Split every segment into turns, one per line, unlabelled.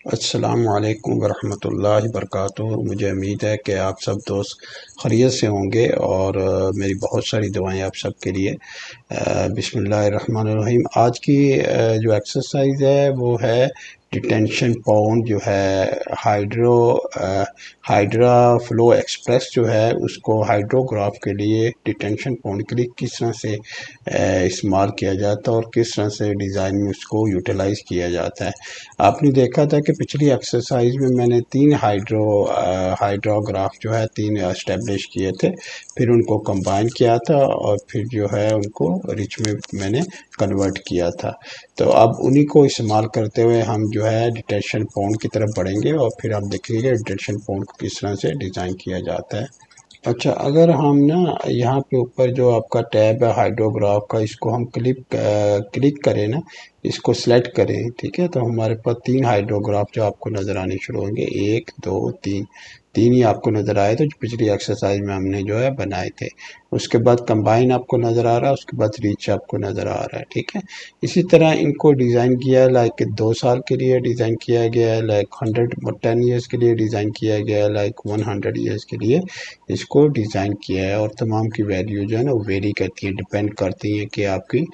अस्सलामु अलैकुम वरहमतुल्लाहि वबरकातुहू। मुझे उम्मीद है कि आप सब दोस्त खैरियत से होंगे और मेरी बहुत सारी दुआएं आप सब के लिए। बिस्मिल्लाहिर्रहमानिर्रहीम। आज की जो एक्सरसाइज है वो है डिटेंशन पॉन्ड जो है हाइड्रा फ्लो एक्सप्रेस जो है उसको हाइड्रोग्राफ के लिए डिटेंशन पॉन्ड के लिए किस तरह से इस्तेमाल किया जाता है और किस तरह से डिज़ाइन में उसको यूटिलाइज किया जाता है। आपने देखा था कि पिछली एक्सरसाइज में मैंने तीन हाइड्रोग्राफ जो है तीन एस्टेब्लिश किए थे, फिर उनको कंबाइन किया था और फिर जो है उनको रिच में मैंने कन्वर्ट किया था। तो अब उन्हीं को इस्तेमाल करते हुए हम जो है डिटेंशन पॉन्ड की तरफ बढ़ेंगे और फिर आप देखेंगे डिटेंशन पॉन्ड को किस तरह से डिज़ाइन किया जाता है। अच्छा, अगर हम ना यहाँ पे ऊपर जो आपका टैब है हाइड्रोग्राफ का, इसको हम क्लिक करें ना, इसको सेलेक्ट करें, ठीक है, तो हमारे पास तीन हाइड्रोग्राफ जो आपको नज़र आने शुरू होंगे। एक दो तीन, तीन ही आपको नज़र आए तो जो पिछली एक्सरसाइज में हमने जो है बनाए थे। उसके बाद कंबाइन आपको नज़र आ रहा है, उसके बाद रीच आपको नज़र आ रहा है, ठीक है। इसी तरह इनको डिज़ाइन किया है, लाइक 2 साल के लिए डिज़ाइन किया गया है, लाइक 10 ईयर्स के लिए डिज़ाइन किया गया है, लाइक 100 ईयर्स के लिए इसको डिज़ाइन किया है। और तमाम की वैल्यू जो है ना वो वेरी करती है, डिपेंड करती हैं कि आपकी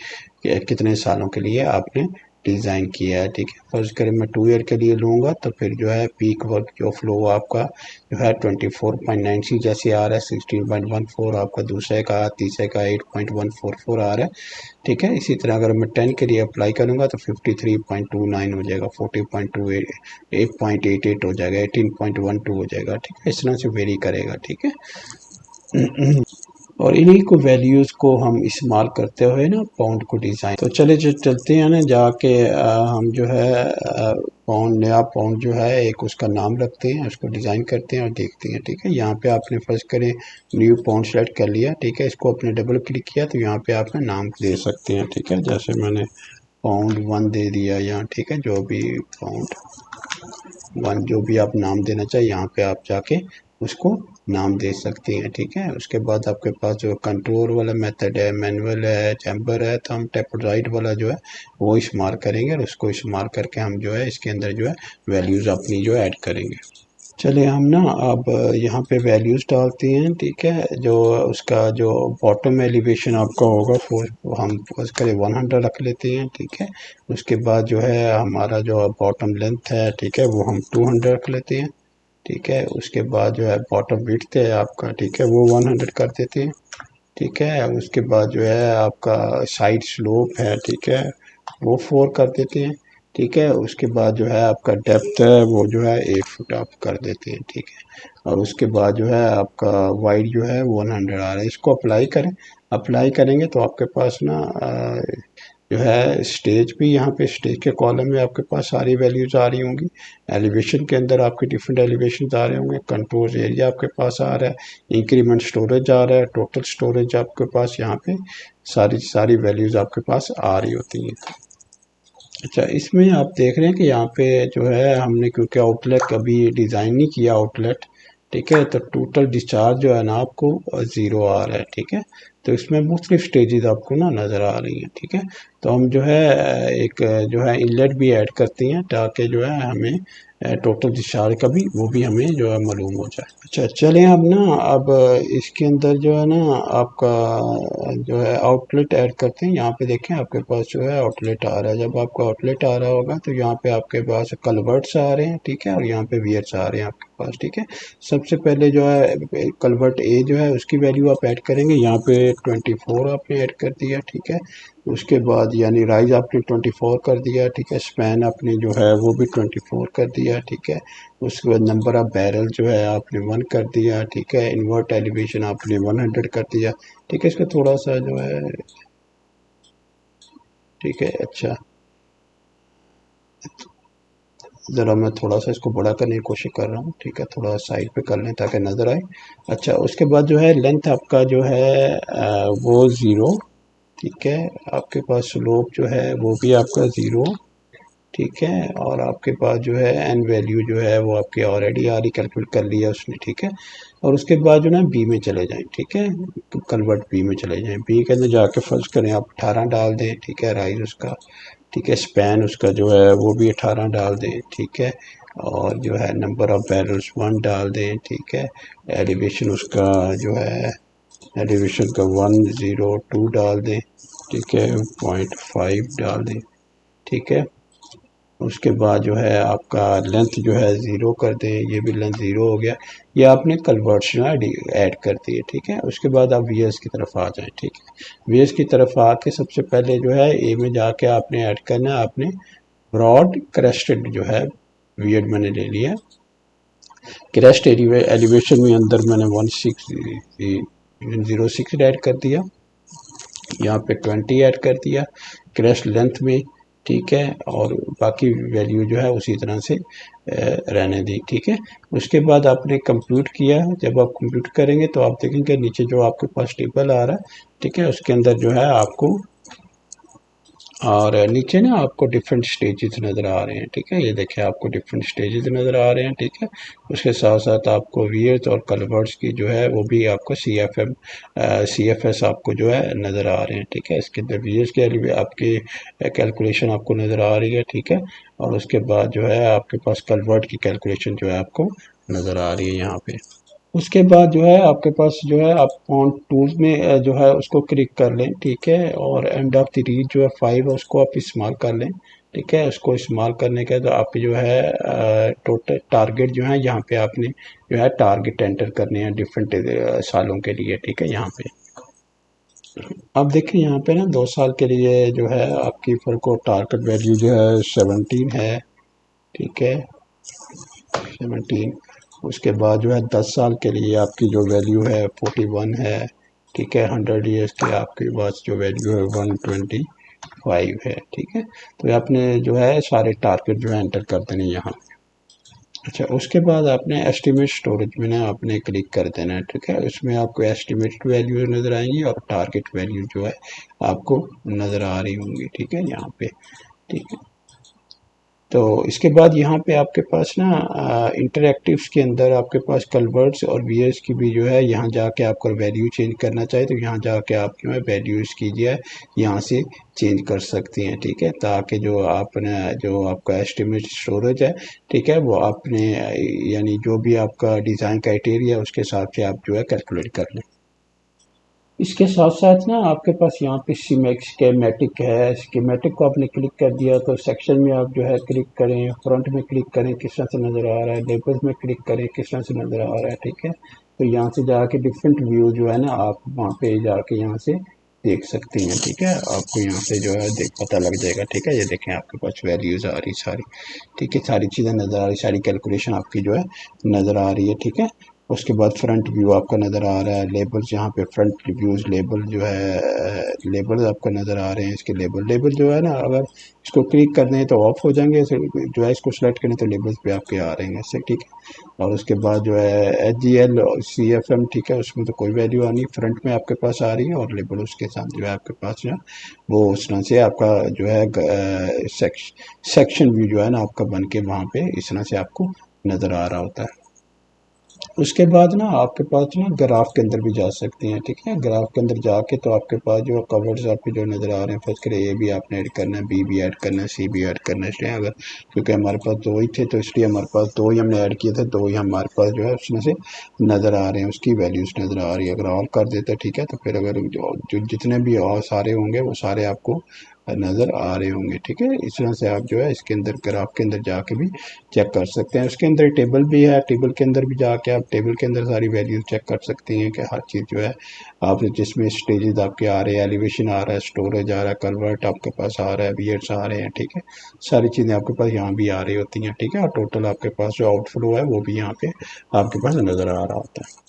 कितने सालों के लिए आपने डिज़ाइन किया है, ठीक है। फर्ज करें मैं 2 ईयर के लिए लूँगा तो फिर जो है पीक वर्क जो फ्लो आपका जो है 24.90 जैसे आ रहा है, 16.14 आपका दूसरे का, तीसरे का 8.144 आ रहा है, ठीक है। इसी तरह अगर मैं 10 के लिए अप्लाई करूँगा तो 53.29 हो जाएगा, 40.28, 8.88 हो जाएगा, 18.12 हो जाएगा, ठीक है। इस तरह से वेरी करेगा, ठीक है। और इन्हीं को वैल्यूज़ को हम इस्तेमाल करते हुए ना पाउंड को डिज़ाइन, तो चले जो चलते हैं ना जाके हम जो है पाउंड, नया पाउंड जो है एक उसका नाम रखते हैं, उसको डिज़ाइन करते हैं और देखते हैं, ठीक है। यहाँ पे आपने फर्स्ट करें न्यू पाउंड सेलेक्ट कर लिया, ठीक है। इसको आपने डबल क्लिक किया तो यहाँ पे आप नाम दे सकते हैं, ठीक है। जैसे मैंने पाउंड 1 दे दिया यहाँ, ठीक है। जो भी पाउंड 1 जो भी आप नाम देना चाहिए यहाँ पे आप जाके उसको नाम दे सकती हैं, ठीक है। उसके बाद आपके पास जो कंट्रोल वाला मेथड है, मैनुअल है, चैम्बर है, तो हम टेप्लोराइट वाला जो है वो इस्तेमाल करेंगे और उसको इस्तेमाल करके हम जो है इसके अंदर जो है वैल्यूज़ अपनी जो ऐड करेंगे। चलिए हम ना अब यहाँ पे वैल्यूज़ डालते हैं, ठीक है। जो उसका जो बॉटम एलिवेशन आपका होगा हम फर्स्ट करें 100 रख लेते हैं, ठीक है। उसके बाद जो है हमारा जो बॉटम लेंथ है, ठीक है, वो हम 200 रख लेते हैं, ठीक है। उसके बाद जो है बॉटम विड्थ है आपका, ठीक है, वो 100 कर देते हैं, ठीक है। उसके बाद जो है आपका साइड स्लोप है, ठीक है, वो 4 कर देते हैं, ठीक है। उसके बाद जो है आपका डेप्थ है वो जो है 8 फुट आप कर देते हैं, ठीक है। और उसके बाद जो है आपका वाइड जो है 100 आ रहा है। इसको अप्लाई करें, अप्लाई करेंगे तो आपके पास ना जो है स्टेज भी, यहाँ पे स्टेज के कॉलम में आपके पास सारी वैल्यूज आ रही होंगी। एलिवेशन के अंदर आपके डिफरेंट एलिवेशन आ रहे होंगे, कंट्रोल एरिया आपके पास आ रहा है, इंक्रीमेंट स्टोरेज आ रहा है, टोटल स्टोरेज आपके पास यहाँ पे सारी सारी वैल्यूज आपके पास आ रही होती हैं। अच्छा, इसमें आप देख रहे हैं कि यहाँ पे जो है हमने क्योंकि आउटलेट कभी डिज़ाइन नहीं किया आउटलेट, ठीक है, तो टोटल डिस्चार्ज जो है ना आपको 0 आ रहा है, ठीक है। तो इसमें मुख्तलिफ स्टेजेस आपको ना नज़र आ रही हैं, ठीक है। तो हम जो है एक जो है इनलेट भी ऐड करती हैं ताकि जो है हमें टोटल डिस्चार्ज का भी वो भी हमें जो है मालूम हो जाए। अच्छा, चलें अब ना अब इसके अंदर जो है ना आपका जो है आउटलेट ऐड करते हैं। यहाँ पे देखें आपके पास जो है आउटलेट आ रहा है। जब आपका आउटलेट आ रहा होगा तो यहाँ पे आपके पास कलवर्ट्स आ रहे हैं, ठीक है, और यहाँ पे वियर्स आ रहे हैं आपके पास, ठीक है। सबसे पहले जो है कलवर्ट ए जो है उसकी वैल्यू आप ऐड करेंगे, यहाँ पे 24 आपने ऐड कर दिया, ठीक है। उसके बाद यानी राइज आपने 24 कर दिया, ठीक है। स्पैन आपने जो है वो भी 24 कर दिया, ठीक है। उसके बाद नंबर ऑफ बैरल जो है आपने 1 कर दिया, ठीक है। इन्वर्ट एलिवेशन आपने 100 कर दिया, ठीक है। इसका थोड़ा सा जो है, ठीक है। अच्छा, ज़रा मैं थोड़ा सा इसको बड़ा करने की कोशिश कर रहा हूँ, ठीक है, थोड़ा साइड पे कर लें ताकि नज़र आए। अच्छा, उसके बाद जो है लेंथ आपका जो है वो 0, ठीक है। आपके पास स्लोप जो है वो भी आपका 0, ठीक है। और आपके पास जो है एन वैल्यू जो है वो आपकी ऑलरेडी आ रही, कैलकुलेट कर लिया उसने, ठीक है। और उसके बाद जो ना बी में चले जाएं, ठीक है, कन्वर्ट बी में चले जाएं। बी के अंदर जाके फर्ज करें आप 18 डाल दें, ठीक है, राइज उसका, ठीक है। स्पैन उसका जो है वो भी 18 डाल दें, ठीक है। और जो है नंबर ऑफ बैरल्स 1 डाल दें, ठीक है। एलिवेशन उसका जो है एलिवेशन का 102 डाल दें, ठीक है। 0.5 डाल दें, ठीक है। उसके बाद जो है आपका लेंथ जो है ज़ीरो कर दें, ये भी लेंथ ज़ीरो हो गया। ये आपने कन्वर्ट्स जो है ऐड कर दिए, ठीक है। उसके बाद आप वीएस की तरफ आ जाएं, ठीक है। वीएस की तरफ आके सबसे पहले जो है ए में जाके आपने ऐड करना है, आपने ब्रॉड क्रेस्टेड जो है वियर्ड मैंने ले लिया। क्रेस्ट एलिवेशन में अंदर मैंने 1606 ऐड कर दिया, यहाँ पे 20 ऐड कर दिया क्रेस्ट लेंथ में, ठीक है। और बाकी वैल्यू जो है उसी तरह से रहने दी, ठीक है। उसके बाद आपने कंप्यूट किया, जब आप कंप्यूट करेंगे तो आप देखेंगे नीचे जो आपके पास टेबल आ रहा है, ठीक है, उसके अंदर जो है आपको और नीचे ना आपको डिफरेंट स्टेजेस नज़र आ रहे हैं, ठीक है। ये देखिए आपको डिफरेंट स्टेजेस नज़र आ रहे हैं, ठीक है। उसके साथ साथ आपको वीयर्स और कलवर्ट्स की जो है वो भी आपको CFS आपको जो है नज़र आ रहे हैं, ठीक है। इसके अंदर वीयर्स के लिए आपकी कैलकुलेशन आपको नज़र आ रही है, ठीक है। और उसके बाद जो है आपके पास कलवर्ट की कैलकुलेशन जो है आपको नज़र आ रही है यहाँ पे। उसके बाद जो है आपके पास जो है आप फॉन्ट टूल्स में जो है उसको क्लिक कर लें, ठीक है। और एंड ऑफ द रीड जो है 5 है उसको आप इस्तेमाल कर लें, ठीक है। उसको इस्तेमाल करने के तो आप जो है टोटल टारगेट जो है यहाँ पे आपने जो है टारगेट एंटर करने हैं डिफरेंट सालों के लिए, ठीक है। यहाँ पे अब देखिए यहाँ पे ना 2 साल के लिए जो है आपकी फर को टारगेट वैल्यू जो है 17 है, ठीक है। 17। उसके बाद जो है 10 साल के लिए आपकी जो वैल्यू है 41 है, ठीक है। 100 ईयर्स के आपके पास जो वैल्यू है 125 है, ठीक है। तो आपने जो है सारे टारगेट जो है एंटर कर देने यहाँ। अच्छा, उसके बाद आपने एस्टिमेट स्टोरेज में ना आपने क्लिक कर देना है, ठीक है। उसमें आपको एस्टिमेटेड वैल्यू नज़र आएंगी और टारगेट वैल्यू जो है आपको नज़र आ रही होंगी, ठीक है, यहाँ पे, ठीक है। तो इसके बाद यहाँ पे आपके पास ना इंटरैक्टिव्स के अंदर आपके पास कलवर्ट्स और वीएस की भी जो है यहाँ जाके आपको वैल्यू चेंज करना चाहे तो यहाँ जाके आप जो है वैल्यू इसकी जो है यहाँ से चेंज कर सकती हैं, ठीक है। ताकि जो आपने जो आपका एस्टिमेट स्टोरेज है, ठीक है, वो आपने यानी जो भी आपका डिज़ाइन क्राइटेरिया है उसके हिसाब से आप जो है कैलकुलेट कर लें। इसके साथ साथ ना आपके पास यहाँ पे स्कीमेटिक है। स्कीमेटिक को आपने क्लिक कर दिया तो सेक्शन में आप जो है क्लिक करें, फ्रंट में क्लिक करें किस तरह से नज़र आ रहा है, लेबल्स में क्लिक करें किस तरह से नज़र आ रहा है, ठीक है। तो यहाँ से जाके डिफरेंट व्यू जो है ना आप वहाँ पे जाके यहाँ से देख सकती हैं, ठीक है। आपको यहाँ से जो है देख पता लग जाएगा, ठीक है। ये देखें आपके पास वैल्यूज़ आ रही सारी, ठीक है, सारी चीज़ें नज़र आ रही, सारी कैलकुलेशन आपकी जो है नज़र आ रही है, ठीक है। उसके बाद फ्रंट व्यू आपका नज़र आ रहा है, लेबल्स यहाँ पे फ्रंट रिव्यूज़ लेबल जो है लेबल आपको नज़र आ रहे हैं। इसके लेबल लेबल जो है ना अगर इसको क्लिक कर दें तो ऑफ हो जाएंगे, जो है इसको सेलेक्ट करें तो लेबल्स पे आपके आ रहे हैं इससे, ठीक है। और उसके बाद जो है HGL और CFM, ठीक है, उसमें तो कोई वैल्यू आनी, फ्रंट में आपके पास आ रही है और लेबल उसके साथ जो है आपके पास जो है वो उस तरह से आपका जो है सेक्शन व्यू जो है ना आपका बन के वहाँ पे इस तरह से आपको नज़र आ रहा होता है। उसके बाद ना आपके पास ना ग्राफ के अंदर भी जा सकते हैं, ठीक है। ग्राफ के अंदर जाके तो आपके पास जो कवर्स आपके जो नज़र आ रहे हैं, फर्स्ट करिए ए भी आपने ऐड करना है, बी भी ऐड करना है, सी भी ऐड करना है, इसलिए अगर क्योंकि हमारे पास दो ही थे तो इसलिए हमारे पास दो ही हमने ऐड किए थे, दो ही हमारे पास जो है उसमें से नज़र आ रहे हैं, उसकी वैल्यूज़ नज़र आ रही है। अगर ऑल कर देते ठीक है तो फिर अगर जो जितने भी और सारे होंगे वो सारे आपको नज़र आ रहे होंगे, ठीक है। इस तरह से आप जो है इसके अंदर ग्राफ के अंदर जाके भी चेक कर सकते हैं। उसके अंदर टेबल भी है, टेबल के अंदर भी जाके आप टेबल के अंदर सारी वैल्यूज चेक कर सकती हैं कि हर चीज़ जो है आप जिसमें स्टेजेस आपके आ रहे हैं, एलिवेशन आ रहा है, स्टोरेज आ रहा है, कन्वर्ट आपके पास आ रहा है, वियर्स आ रहे हैं, ठीक है। सारी चीज़ें आपके पास यहाँ भी आ रही होती हैं, ठीक है। और टोटल आपके पास जो आउटफ्लो है वो भी यहाँ पे आपके पास नज़र आ रहा होता है।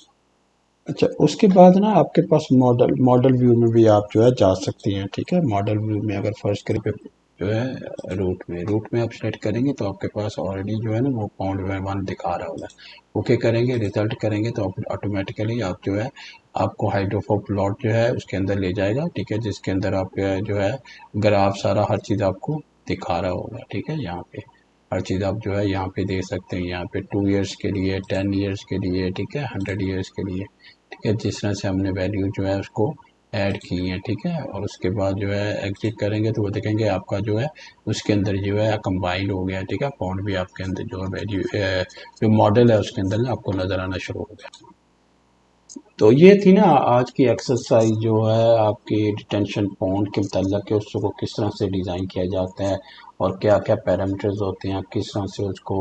अच्छा, उसके बाद ना आपके पास मॉडल मॉडल व्यू में भी आप जो है जा सकती हैं, ठीक है। मॉडल व्यू में अगर फर्स्ट करें पे जो है रूट में आप सेलेक्ट करेंगे तो आपके पास ऑलरेडी जो है ना वो £1 दिखा रहा होगा। ओके करेंगे, रिजल्ट करेंगे तो ऑटोमेटिकली आप जो है आपको हाइड्रोफो प्लॉट जो है उसके अंदर ले जाएगा, ठीक है, जिसके अंदर आप जो है ग्राफ सारा हर चीज़ आपको दिखा रहा होगा, ठीक है। यहाँ पे हर चीज़ आप जो है यहाँ पे देख सकते हैं, यहाँ पे 2 ईयर्स के लिए, 10 ईयर्स के लिए, ठीक है, 100 ईयर्स के लिए, ठीक है। जिस तरह से हमने वैल्यू जो है उसको ऐड की हैं, ठीक है। और उसके बाद जो है एग्जिट करेंगे तो वो देखेंगे आपका जो है उसके अंदर जो है कंबाइन हो गया, ठीक है। पॉन्ड भी आपके अंदर जो वैल्यू जो मॉडल है उसके अंदर ना आपको नज़र आना शुरू हो गया। तो ये थी ना आज की एक्सरसाइज जो है आपकी डिटेंशन पॉन्ड के मतलब कि उसको किस तरह से डिज़ाइन किया जाता है और क्या क्या पैरामीटर्स होते हैं, किस तरह से उसको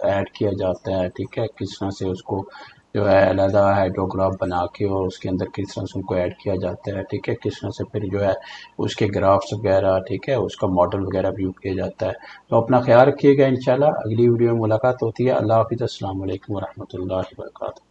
ऐड किया जाता है, ठीक है। किस तरह से उसको जो है अलहदा हाइड्रोग्राफ बना के और उसके अंदर किस तरह से उनको ऐड किया जाता है, ठीक है। किस तरह से फिर जो है उसके ग्राफ्स वगैरह, ठीक है, उसका मॉडल वगैरह व्यू किया जाता है। तो अपना ख्याल रखिएगा, इंशाल्लाह अगली वीडियो में मुलाकात होती है। अल्लाह हाफिज़, अस्सलाम वालेकुम वरहमतुल्लाहि वबरकातुहू।